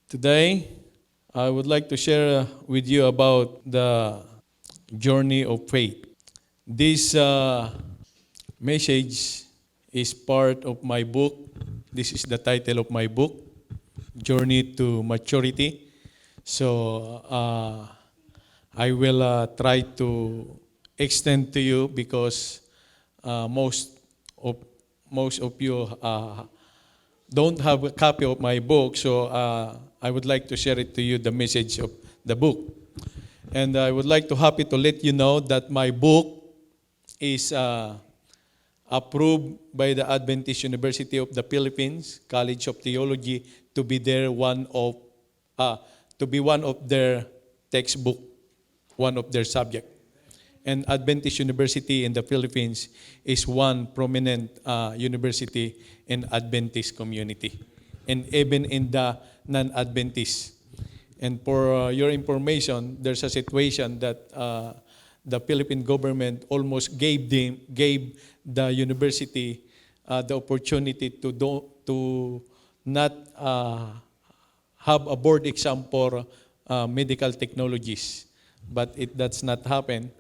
Today, I would like to share with you about the journey of faith. This message is part of my book. This is the title of my book, Journey to Maturity. So, I will try to extend to you because uh, most of most of you don't have a copy of my book, so I would like to share it to you, the message of the book. And I would like to happy to let you know that my book is approved by the Adventist University of the Philippines College of Theology to be one of their textbook, one of their subject. And Adventist University in the Philippines is one prominent university in Adventist community, and even in the non-Adventist. And for your information, there's a situation that the Philippine government almost gave the university the opportunity to not have a board exam for medical technologies, but it does not happen.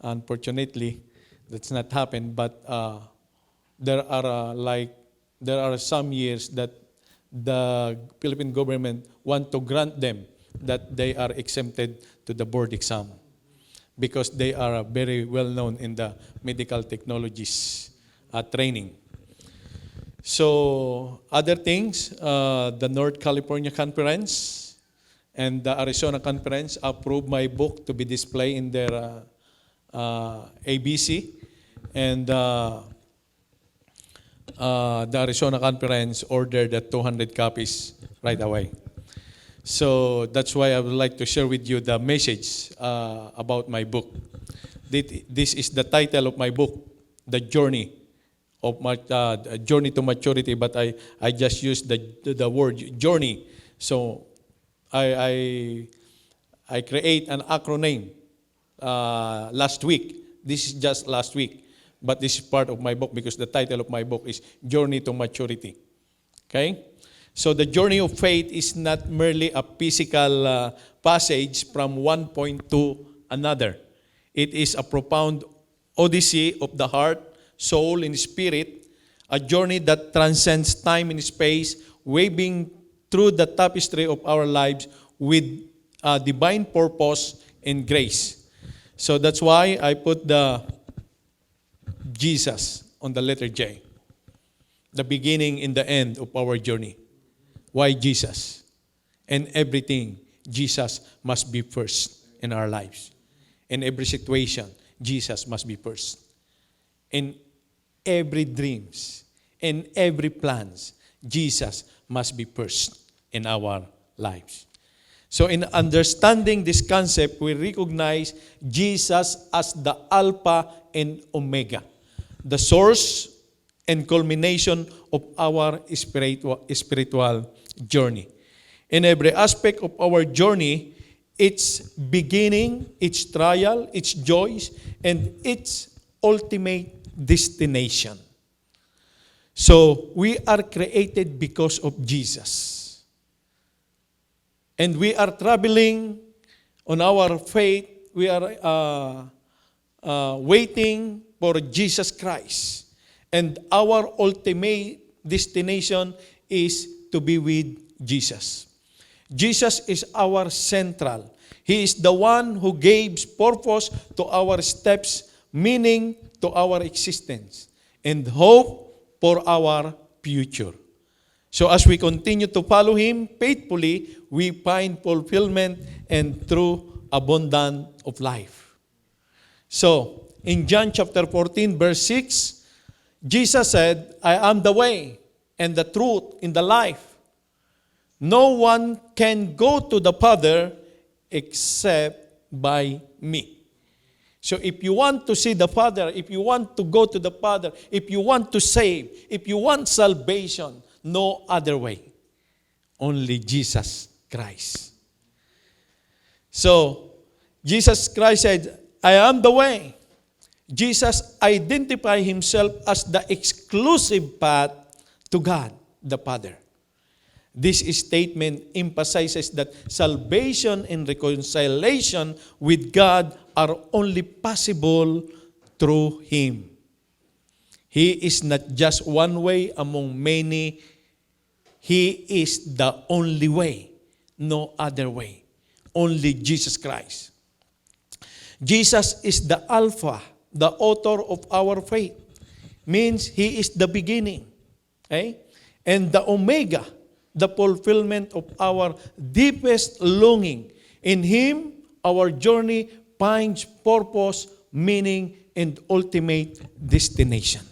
Unfortunately, that's not happen. But there are some years that the Philippine government want to grant them that they are exempted to the board exam because they are very well known in the medical technologies training. So other things, the North California Conference and the Arizona Conference approved my book to be displayed in their ABC, and the Arizona Conference ordered the 200 copies right away. So that's why I would like to share with you the message about my book. This is the title of my book, The Journey of Journey to Maturity, but I just used the word journey. So I create an acronym last week. This is just last week, but this is part of my book because the title of my book is Journey to Maturity. Okay? So the journey of faith is not merely a physical passage from one point to another. It is a profound odyssey of the heart, soul, and spirit, a journey that transcends time and space, waving through the tapestry of our lives with divine purpose and grace. So that's why I put the Jesus on the letter J, the beginning and the end of our journey. Why Jesus? And everything, Jesus must be first in our lives. In every situation, Jesus must be first. In every dreams, in every plans, Jesus must be first in our lives. So in understanding this concept, we recognize Jesus as the Alpha and Omega, the source and culmination of our spiritual journey. In every aspect of our journey, its beginning, its trial, its joys, and its ultimate destination. So we are created because of Jesus. And we are traveling on our faith. We are waiting for Jesus Christ. And our ultimate destination is to be with Jesus. Jesus is our central. He is the one who gives purpose to our steps, meaning to our existence, and hope for our future. So as we continue to follow Him faithfully, we find fulfillment and true abundance of life. So, in John chapter 14, verse 6, Jesus said, I am the way and the truth and the life. No one can go to the Father except by me. So if you want to see the Father, if you want to go to the Father, if you want to save, if you want salvation, no other way. Only Jesus Christ. So, Jesus Christ said, I am the way. Jesus identified Himself as the exclusive path to God, the Father. This statement emphasizes that salvation and reconciliation with God are only possible through Him. He is not just one way among many. He is the only way, no other way. Only Jesus Christ. Jesus is the Alpha, the author of our faith. Means He is the beginning. Okay? And the Omega, the fulfillment of our deepest longing. In Him, our journey finds purpose, meaning, and ultimate destination.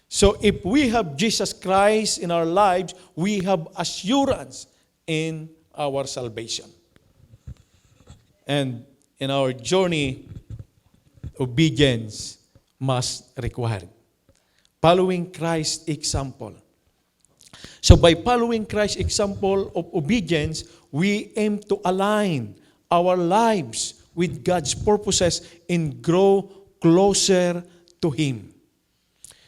So if we have Jesus Christ in our lives, we have assurance in our salvation. And in our journey, obedience must require. Following Christ's example. So by following Christ's example of obedience, we aim to align our lives with God's purposes and grow closer to Him.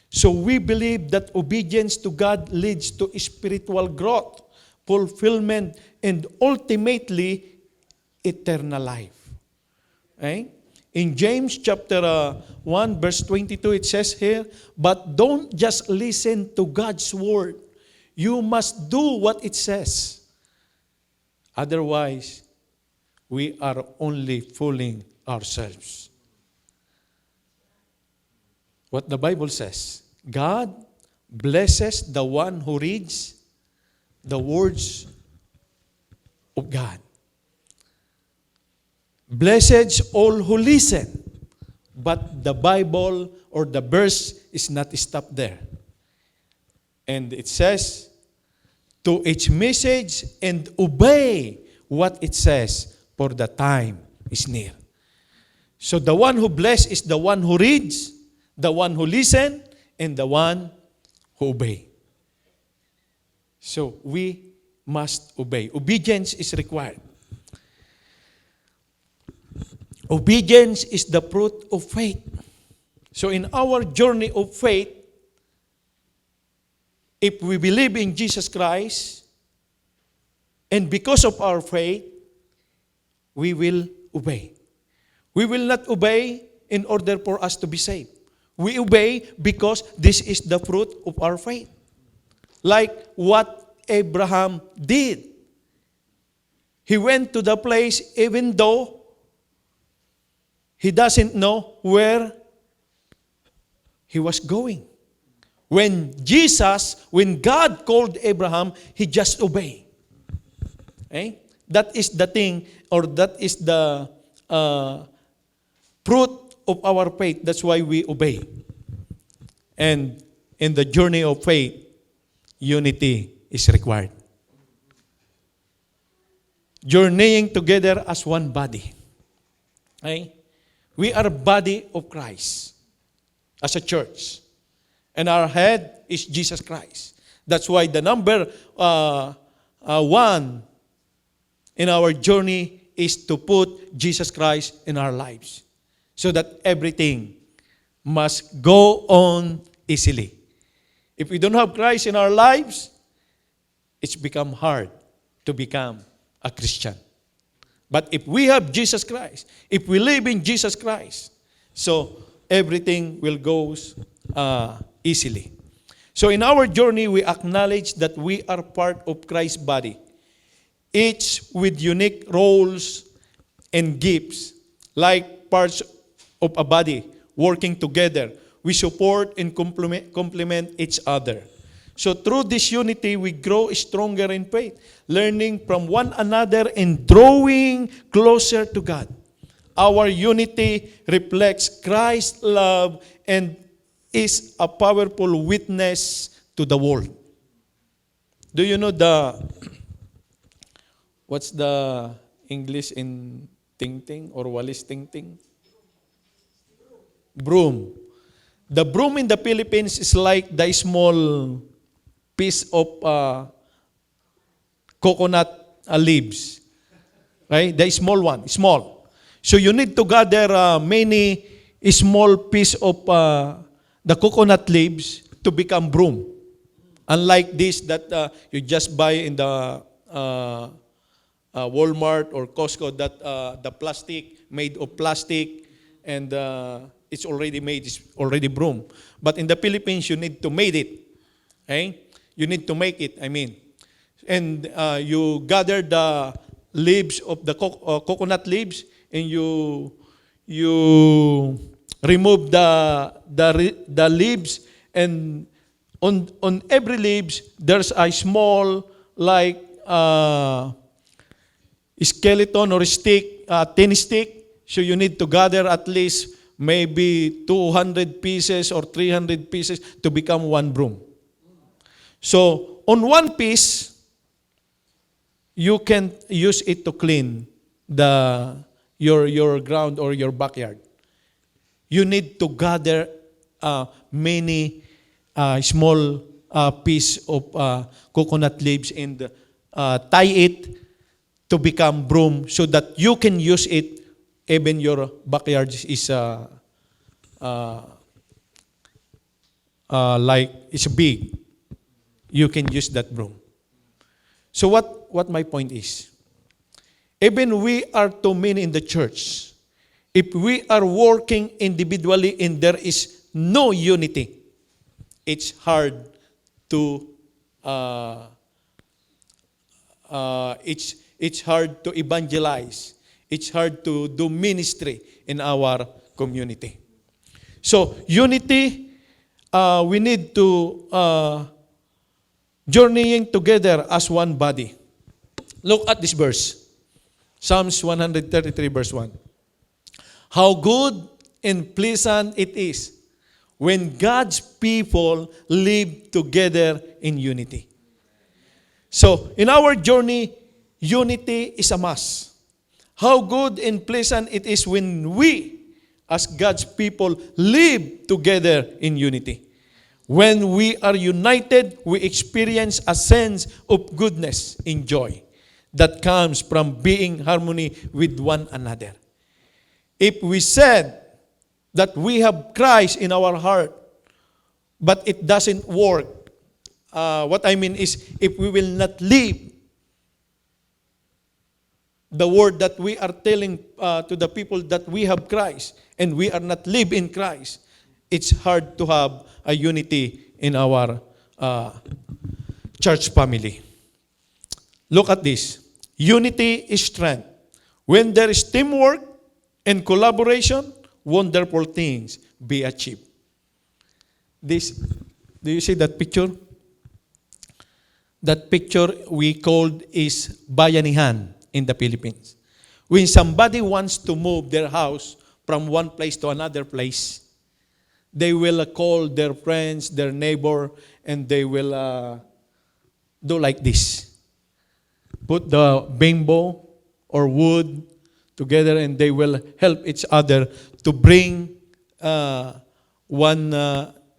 So we believe that obedience to God leads to spiritual growth, fulfillment, and ultimately eternal life. Okay? In James chapter 1 verse 22, it says here, "But don't just listen to God's word. You must do what it says. Otherwise, we are only fooling ourselves." What the Bible says, God blesses the one who reads the words of God. Blessed all who listen. But the Bible or the verse is not stopped there. And it says, to its message and obey what it says, for the time is near. So the one who blessed is the one who reads, the one who listen, and the one who obey. So we must obey. Obedience is required. Obedience is the fruit of faith. So in our journey of faith, if we believe in Jesus Christ, and because of our faith, we will obey. We will not obey in order for us to be saved. We obey because this is the fruit of our faith. Like what Abraham did. He went to the place even though he doesn't know where he was going. When God called Abraham, he just obeyed. Okay? That is the thing, or that is the fruit of our faith. That's why we obey. And in the journey of faith, unity is required. Journeying together as one body. Okay? We are a body of Christ as a church. And our head is Jesus Christ. That's why the number one in our journey is to put Jesus Christ in our lives. So that everything must go on easily. If we don't have Christ in our lives, it's become hard to become a Christian. But if we have Jesus Christ, if we live in Jesus Christ, so everything will go easily. So in our journey, we acknowledge that we are part of Christ's body, each with unique roles and gifts, like parts of a body working together. We support and complement each other. So through this unity, we grow stronger in faith, learning from one another and drawing closer to God. Our unity reflects Christ's love and is a powerful witness to the world. Do you know what's the English in ting-ting or walis ting-ting? Broom. The broom in the Philippines is like the small piece of coconut leaves. Right? The small one. Small. So you need to gather many small piece of the coconut leaves to become broom. Unlike this that you just buy in the Walmart or Costco, that the plastic, made of plastic, and it's already made, it's already broom. But in the Philippines, you need to make it. Okay? You need to make it, I mean. And you gather the leaves of the coconut leaves, and you remove the leaves, and on every leaves there's a small like skeleton or stick, thin stick. So you need to gather at least maybe 200 pieces or 300 pieces to become one broom. So on one piece, you can use it to clean your ground or your backyard. You need to gather many small piece of coconut leaves and tie it to become broom so that you can use it even your backyard is like it's big. You can use that broom. So what my point is, even we are too many in the church, if we are working individually and there is no unity, it's hard to it's hard to evangelize. It's hard to do ministry in our community. So unity, we need to journeying together as one body. Look at this verse. Psalms 133 verse 1. How good and pleasant it is when God's people live together in unity. So, in our journey, unity is a must. How good and pleasant it is when we, as God's people, live together in unity. When we are united, we experience a sense of goodness and joy that comes from being in harmony with one another. If we said that we have Christ in our heart, but it doesn't work, what I mean is, if we will not live the word that we are telling to the people that we have Christ, and we are not live in Christ, it's hard to have a unity in our church family. Look at this. Unity is strength. When there is teamwork and collaboration, wonderful things be achieved. This, do you see that picture? That picture we called is bayanihan in the Philippines. When somebody wants to move their house from one place to another place, they will call their friends, their neighbor, and they will do like this. Put the bamboo or wood together, and they will help each other to bring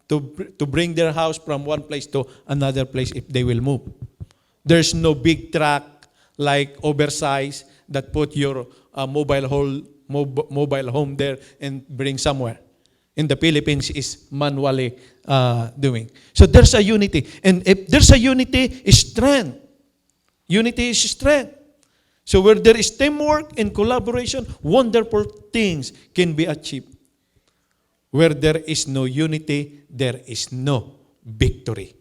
to bring their house from one place to another place if they will move. There's no big truck like oversized that put your mobile home there and bring somewhere. In the Philippines is manually doing. So there's a unity. And if there's a unity, is strength. Unity is strength. So where there is teamwork and collaboration, wonderful things can be achieved. Where there is no unity, there is no victory.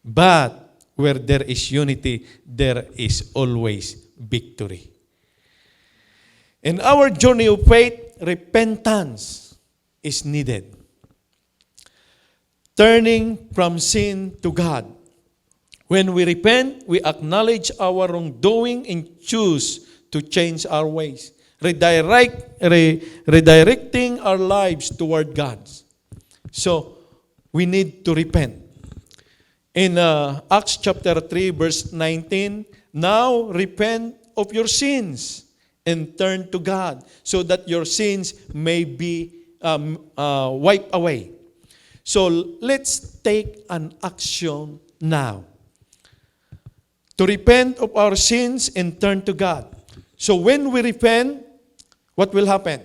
But where there is unity, there is always victory. In our journey of faith, repentance is needed. Turning from sin to God. When we repent, we acknowledge our wrongdoing and choose to change our ways, redirecting our lives toward God. So, we need to repent. In Acts chapter 3, verse 19, now repent of your sins and turn to God so that your sins may be wiped away. So, let's take an action now to repent of our sins and turn to God. So when we repent, what will happen?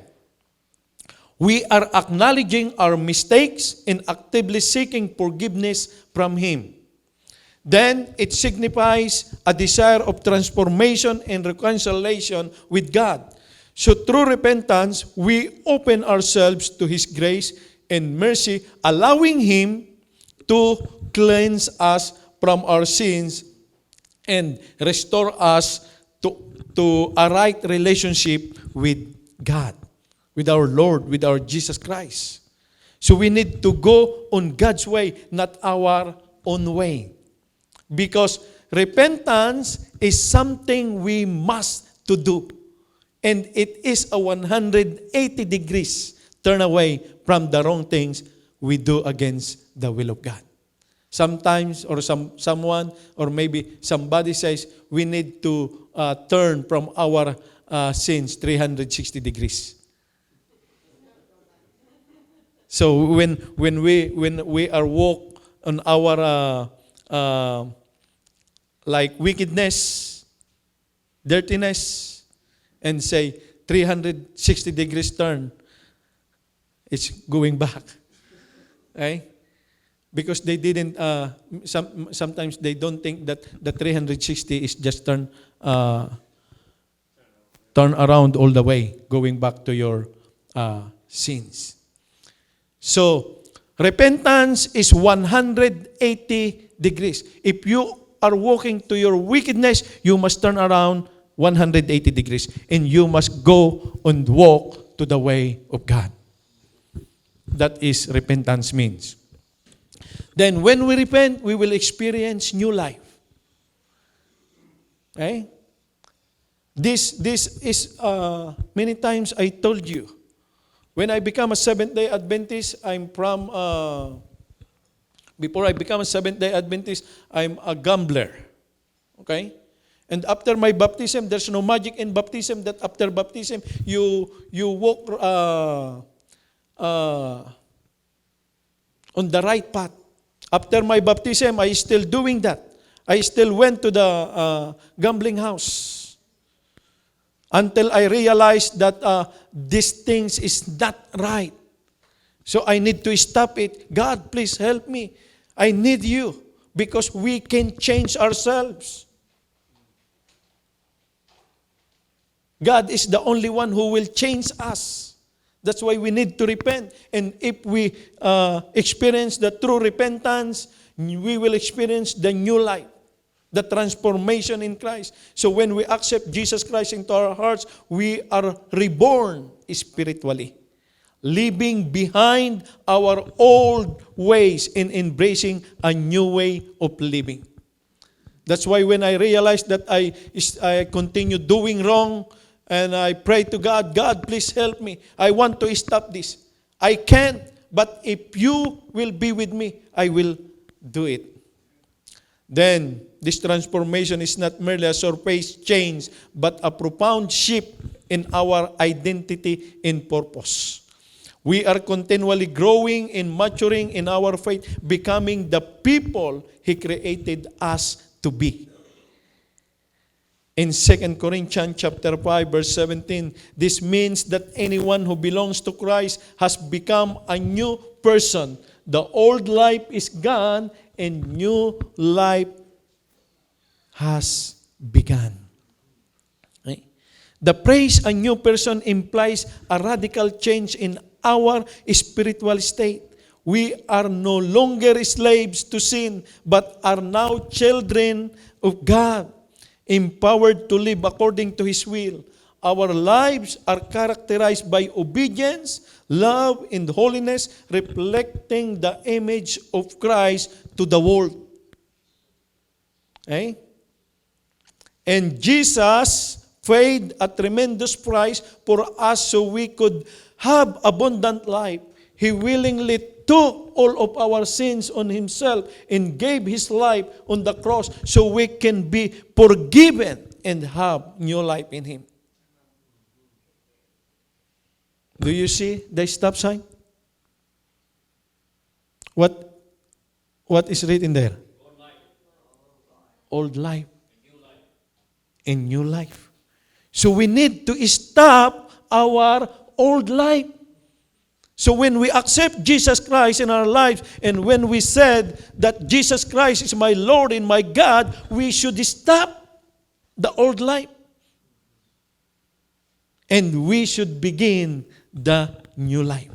We are acknowledging our mistakes and actively seeking forgiveness from Him. Then it signifies a desire of transformation and reconciliation with God. So through repentance, we open ourselves to His grace and mercy, allowing Him to cleanse us from our sins and restore us to a right relationship with God, with our Lord, with our Jesus Christ. So we need to go on God's way, not our own way. Because repentance is something we must to do. And it is a 180 degrees turn away from the wrong things we do against the will of God. Sometimes, or someone, or maybe somebody says, we need to turn from our sins 360 degrees. So when we are walk on our like wickedness, dirtiness, and say 360 degrees turn, it's going back. Okay? Because they didn't, sometimes they don't think that the 360 is just turn around all the way, going back to your sins. So, repentance is 180 degrees. If you are walking to your wickedness, you must turn around 180 degrees. And you must go and walk to the way of God. That is repentance means. Then when we repent, we will experience new life. Okay? This is, many times I told you, when I become a Seventh-day Adventist, before I become a Seventh-day Adventist, I'm a gambler. Okay? And after my baptism, there's no magic in baptism that after baptism, you walk on the right path. After my baptism, I still doing that. I still went to the gambling house. Until I realized that these things is not right. So I need to stop it. God, please help me. I need you. Because we can change ourselves. God is the only one who will change us. That's why we need to repent. And if we experience the true repentance, we will experience the new life. The transformation in Christ. So when we accept Jesus Christ into our hearts, we are reborn spiritually. Leaving behind our old ways and embracing a new way of living. That's why when I realized that I continue doing wrong, and I pray to God, God, please help me. I want to stop this. I can't, but if you will be with me, I will do it. Then, this transformation is not merely a surface change, but a profound shift in our identity and purpose. We are continually growing and maturing in our faith, becoming the people He created us to be. In 2 Corinthians chapter 5, verse 17, this means that anyone who belongs to Christ has become a new person. The old life is gone and new life has begun. Okay? The phrase a new person implies a radical change in our spiritual state. We are no longer slaves to sin, but are now children of God, empowered to live according to His will. Our lives are characterized by obedience, love, and holiness, reflecting the image of Christ to the world. Okay? And Jesus paid a tremendous price for us so we could have abundant life. He willingly took all of our sins on Himself and gave His life on the cross so we can be forgiven and have new life in Him. Do you see the stop sign? What is written there? Old life. And new life. So we need to stop our old life. So when we accept Jesus Christ in our lives, and when we said that Jesus Christ is my Lord and my God, we should stop the old life. And we should begin the new life.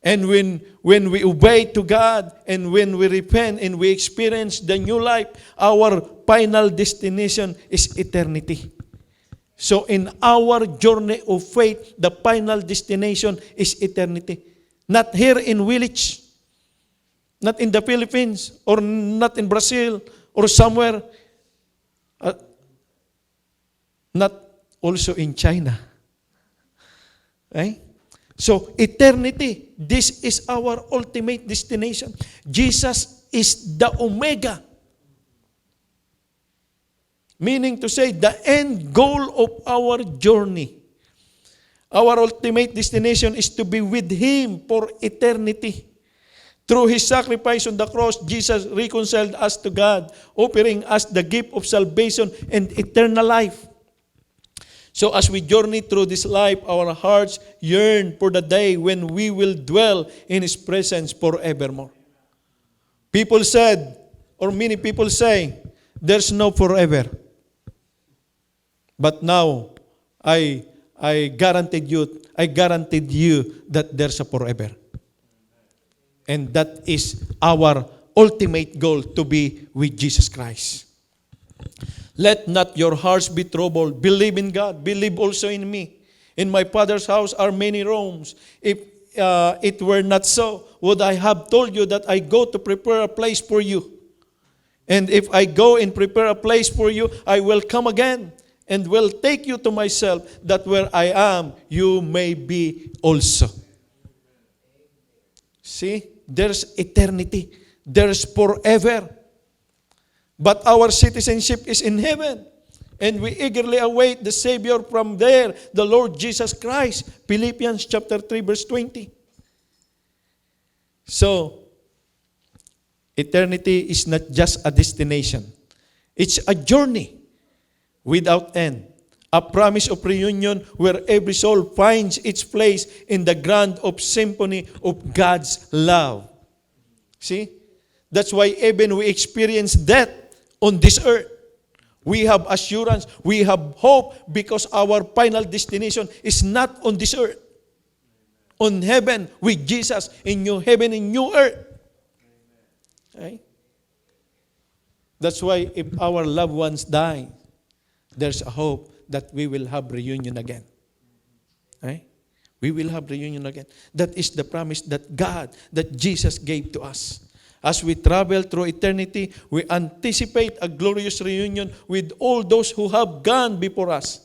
And when we obey to God, and when we repent and we experience the new life, our final destination is eternity. So in our journey of faith, the final destination is eternity. Not here in village, not in the Philippines, or not in Brazil, or somewhere, not also in China. Right? So eternity, this is our ultimate destination. Jesus is the Omega. Meaning to say, the end goal of our journey. Our ultimate destination is to be with Him for eternity. Through His sacrifice on the cross, Jesus reconciled us to God, offering us the gift of salvation and eternal life. So as we journey through this life, our hearts yearn for the day when we will dwell in His presence forevermore. People said, or many people say, there's no forever. But now, I guaranteed you that there's a forever. And that is our ultimate goal, to be with Jesus Christ. Let not your hearts be troubled. Believe in God. Believe also in me. In my Father's house are many rooms. If it were not so, would I have told you that I go to prepare a place for you? And if I go and prepare a place for you, I will come again and will take you to myself, that where I am, you may be also. See, there's eternity. There's forever. But our citizenship is in heaven. And we eagerly await the Savior from there, the Lord Jesus Christ. Philippians chapter 3, verse 20. So, eternity is not just a destination. It's a journey without end. A promise of reunion where every soul finds its place in the grand of symphony of God's love. See? That's why even we experience death on this earth, we have assurance, we have hope, because our final destination is not on this earth. On heaven with Jesus, in new heaven and new earth. Okay? That's why if our loved ones die, there's a hope that we will have reunion again. Okay? We will have reunion again. That is the promise that Jesus gave to us. As we travel through eternity, we anticipate a glorious reunion with all those who have gone before us.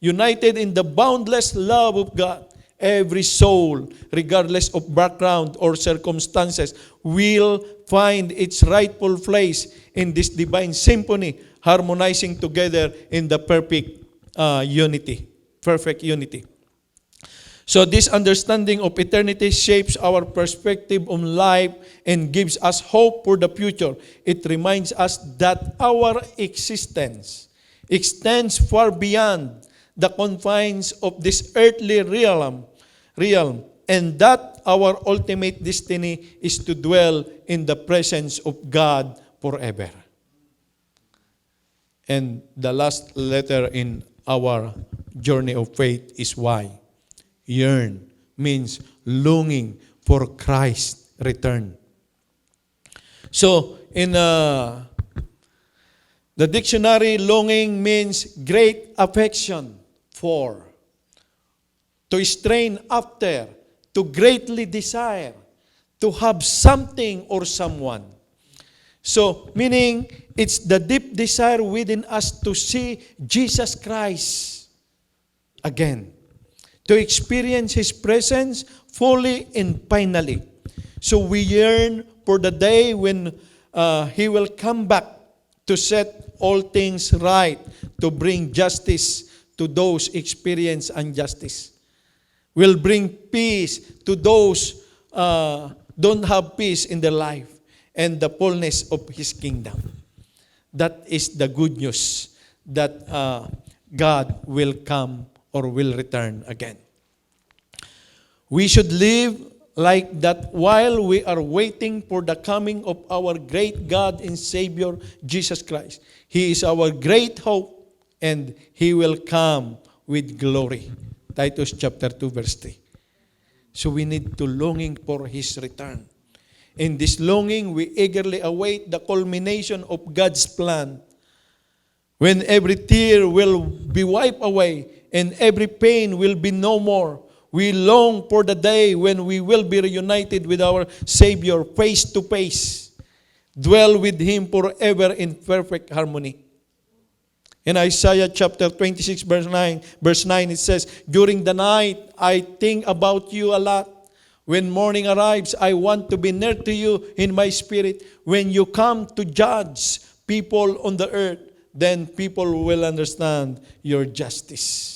United in the boundless love of God, every soul, regardless of background or circumstances, will find its rightful place in this divine symphony, harmonizing together in the perfect unity. So this understanding of eternity shapes our perspective on life and gives us hope for the future. It reminds us that our existence extends far beyond the confines of this earthly realm, and that our ultimate destiny is to dwell in the presence of God forever. And the last letter in our journey of faith is Y. Yearn means longing for Christ's return. So, in the dictionary, longing means great affection for, to strain after, to greatly desire, to have something or someone. So, meaning, it's the deep desire within us to see Jesus Christ again. To experience His presence fully and finally. So we yearn for the day when He will come back to set all things right, to bring justice to those experience injustice. Will bring peace to those don't have peace in their life, and the fullness of His kingdom. That is the good news, that God will come or will return again. We should live like that while we are waiting for the coming of our great God and Savior, Jesus Christ. He is our great hope, and He will come with glory. Titus chapter 2, verse 3. So we need to longing for His return. In this longing, we eagerly await the culmination of God's plan, when every tear will be wiped away and every pain will be no more. We long for the day when we will be reunited with our Savior face to face, dwell with Him forever in perfect harmony. In Isaiah chapter 26, verse 9, it says, "During the night, I think about you a lot. When morning arrives, I want to be near to you in my spirit. When you come to judge people on the earth, then people will understand your justice."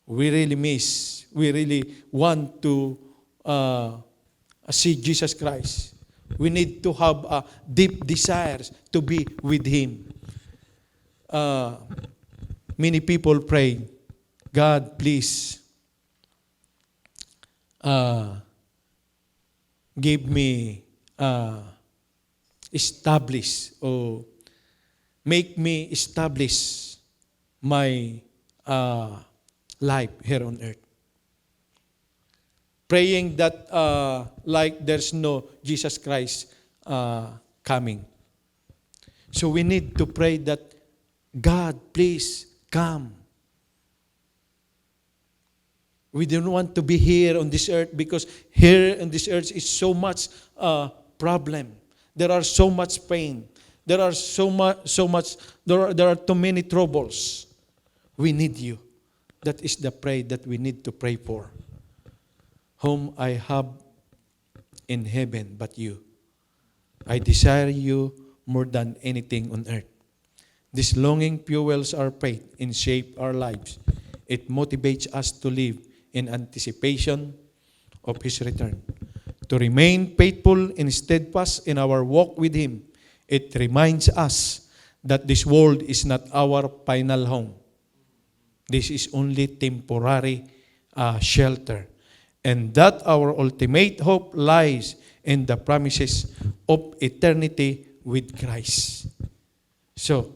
We really want to see Jesus Christ. We need to have a deep desires to be with Him. Many people pray, "God, please give me establish or make me establish my life here on earth." Praying that like there's no Jesus Christ coming. So we need to pray that, "God, please come." We don't want to be here on this earth, because here on this earth is so much problem. There are so much pain. There are there are too many troubles. We need you. That is the prayer that we need to pray for. "Whom I have in heaven but you. I desire you more than anything on earth." This longing fuels our faith and shapes our lives. It motivates us to live in anticipation of His return. To remain faithful and steadfast in our walk with Him, it reminds us that this world is not our final home. This is only temporary shelter, and that our ultimate hope lies in the promises of eternity with Christ. So,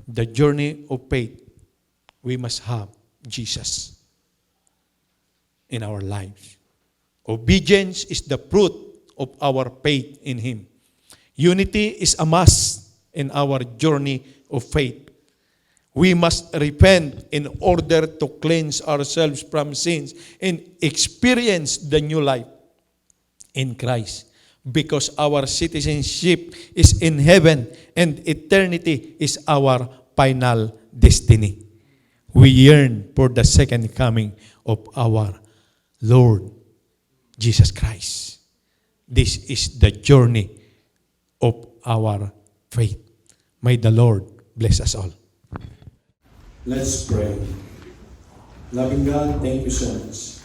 the journey of faith, we must have Jesus in our lives. Obedience is the fruit of our faith in Him. Unity is a must in our journey of faith. We must repent in order to cleanse ourselves from sins and experience the new life in Christ, because our citizenship is in heaven and eternity is our final destiny. We yearn for the second coming of our Lord Jesus Christ. This is the journey of our faith. May the Lord bless us all. Let's pray. Loving God, thank you so much.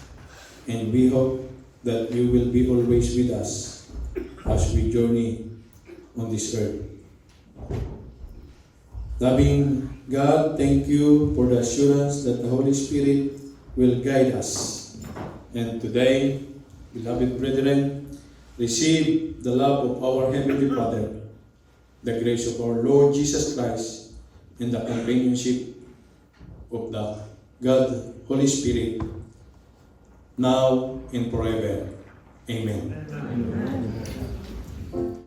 And we hope that you will be always with us as we journey on this earth. Loving God, thank you for the assurance that the Holy Spirit will guide us. And today, beloved brethren, receive the love of our Heavenly Father, the grace of our Lord Jesus Christ, and the companionship of the God, Holy Spirit, now and forever. Amen. Amen.